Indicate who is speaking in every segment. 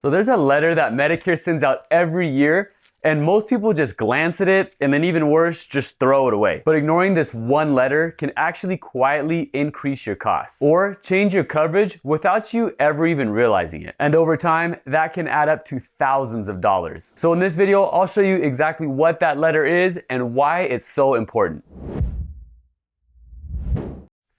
Speaker 1: So there's a letter that Medicare sends out every year, and most people just glance at it and then even worse, just throw it away. But ignoring this one letter can actually quietly increase your costs or change your coverage without you ever even realizing it. And over time, that can add up to thousands of dollars. So in this video, I'll show you exactly what that letter is and why it's so important.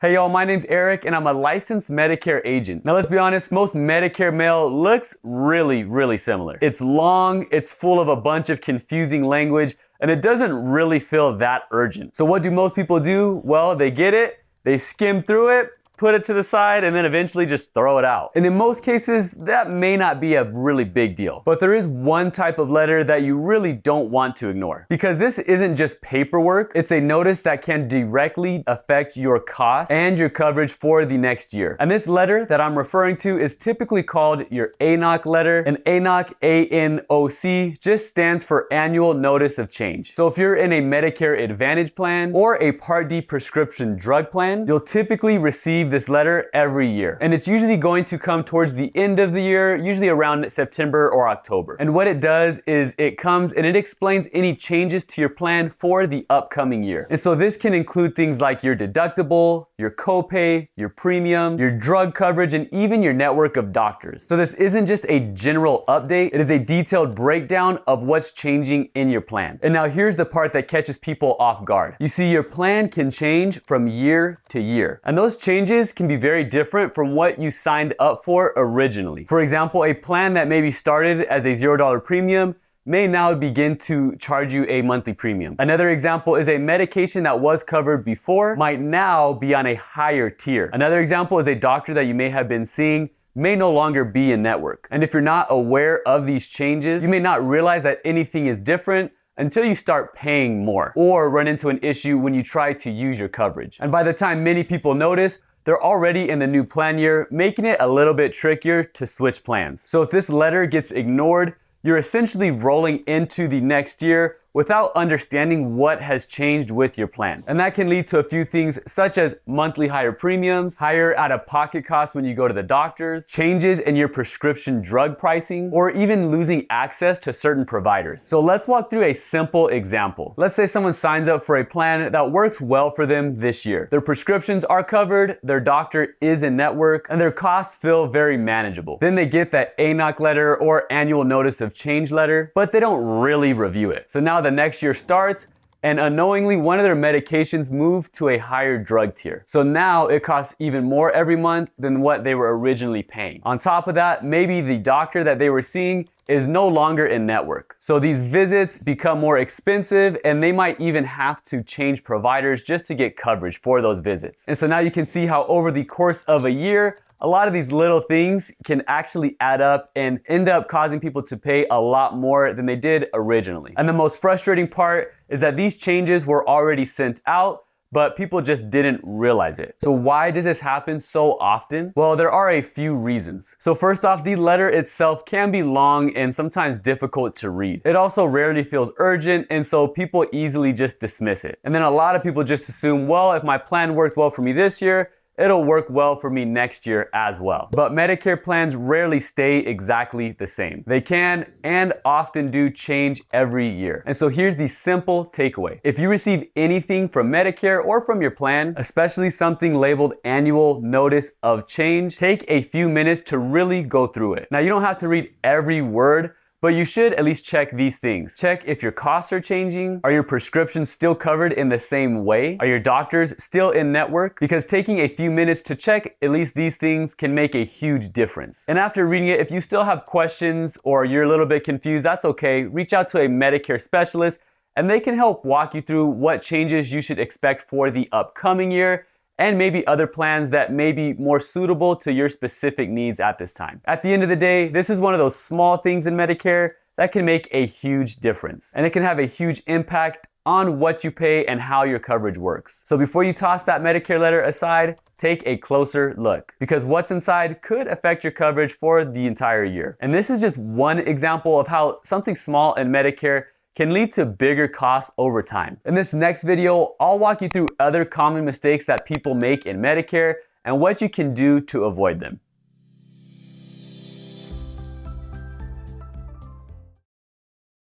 Speaker 1: Hey y'all, my name's Eric and I'm a licensed Medicare agent. Now let's be honest, most Medicare mail looks really similar. It's long, it's full of a bunch of confusing language, and it doesn't really feel that urgent. So what do most people do? Well, they get it, they skim through it, put it to the side, and then eventually just throw it out. And in most cases, that may not be a really big deal. But there is one type of letter that you really don't want to ignore. Because this isn't just paperwork, it's a notice that can directly affect your cost and your coverage for the next year. And this letter that I'm referring to is typically called your ANOC letter. And ANOC, A-N-O-C, just stands for Annual Notice of Change. So if you're in a Medicare Advantage plan or a Part D prescription drug plan, you'll typically receive this letter every year. And it's usually going to come towards the end of the year, usually around September or October. And what it does is it comes and it explains any changes to your plan for the upcoming year. And so this can include things like your deductible, your copay, your premium, your drug coverage, and even your network of doctors. So this isn't just a general update, it is a detailed breakdown of what's changing in your plan. And now here's the part that catches people off guard. You see, your plan can change from year to year. And those changes can be very different from what you signed up for originally. For example, a plan that maybe started as a $0 premium may now begin to charge you a monthly premium. Another example is a medication that was covered before might now be on a higher tier. Another example is a doctor that you may have been seeing may no longer be in network. And if you're not aware of these changes, you may not realize that anything is different until you start paying more or run into an issue when you try to use your coverage. And by the time many people notice, they're already in the new plan year, making it a little bit trickier to switch plans. So if this letter gets ignored, you're essentially rolling into the next year without understanding what has changed with your plan. And that can lead to a few things such as monthly higher premiums, higher out-of-pocket costs when you go to the doctors, changes in your prescription drug pricing, or even losing access to certain providers. So let's walk through a simple example. Let's say someone signs up for a plan that works well for them this year. Their prescriptions are covered, their doctor is in network, and their costs feel very manageable. Then they get that ANOC letter or Annual Notice of Change letter, but they don't really review it. So now the next year starts, and unknowingly one of their medications moved to a higher drug tier. So now it costs even more every month than what they were originally paying. On top of that, maybe the doctor that they were seeing is no longer in network. So these visits become more expensive and they might even have to change providers just to get coverage for those visits. And so now you can see how over the course of a year, a lot of these little things can actually add up and end up causing people to pay a lot more than they did originally. And the most frustrating part is that these changes were already sent out, but people just didn't realize it. So why does this happen so often? Well, there are a few reasons. So first off, the letter itself can be long and sometimes difficult to read. It also rarely feels urgent, and so people easily just dismiss it. And then a lot of people just assume, well, if my plan worked well for me this year, it'll work well for me next year as well. But Medicare plans rarely stay exactly the same. They can and often do change every year. And so here's the simple takeaway. If you receive anything from Medicare or from your plan, especially something labeled Annual Notice of Change, take a few minutes to really go through it. Now, you don't have to read every word, but you should at least check these things. Check if your costs are changing. Are your prescriptions still covered in the same way? Are your doctors still in network? Because taking a few minutes to check at least these things can make a huge difference. And after reading it, if you still have questions or you're a little bit confused, that's okay. Reach out to a Medicare specialist and they can help walk you through what changes you should expect for the upcoming year and maybe other plans that may be more suitable to your specific needs at this time. At the end of the day, this is one of those small things in Medicare that can make a huge difference. And it can have a huge impact on what you pay and how your coverage works. So before you toss that Medicare letter aside, take a closer look, because what's inside could affect your coverage for the entire year. And this is just one example of how something small in Medicare can lead to bigger costs over time. In this next video, I'll walk you through other common mistakes that people make in Medicare and what you can do to avoid them.